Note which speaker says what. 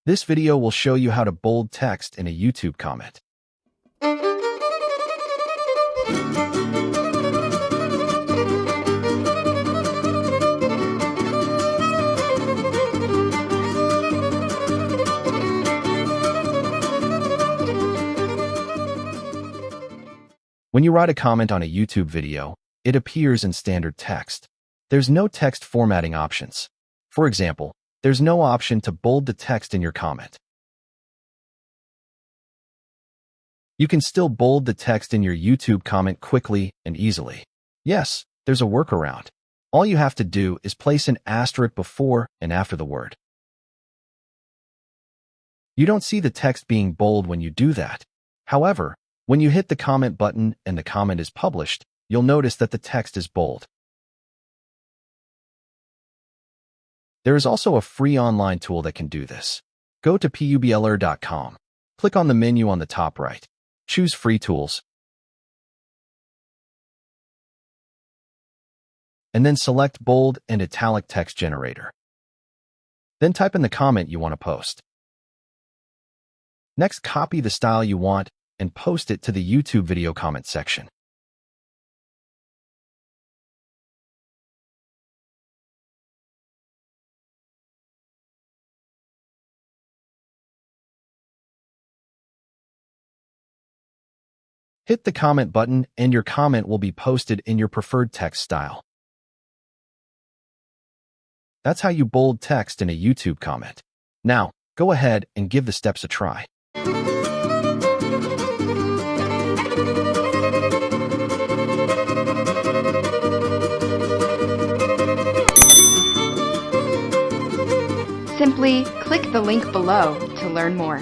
Speaker 1: This video will show you how to bold text in a YouTube comment. When you write a comment on a YouTube video, it appears in standard text. There's no text formatting options. For example, there's no option to bold the text in your comment. You can still bold the text in your YouTube comment quickly and easily. Yes, there's a workaround. All you have to do is place an asterisk before and after the word. You don't see the text being bold when you do that. However, when you hit the comment button and the comment is published, you'll notice that the text is bold. There is also a free online tool that can do this. Go to 𝘽𝙊𝙇.com. Click on the menu on the top right. Choose Free Tools. And then select Bold and Italic Text Generator. Then type in the comment you want to post. Next, copy the style you want and post it to the YouTube video comment section. Hit the comment button and your comment will be posted in your preferred text style. That's how you bold text in a YouTube comment. Now, go ahead and give the steps a try.
Speaker 2: Simply click the link below to learn more.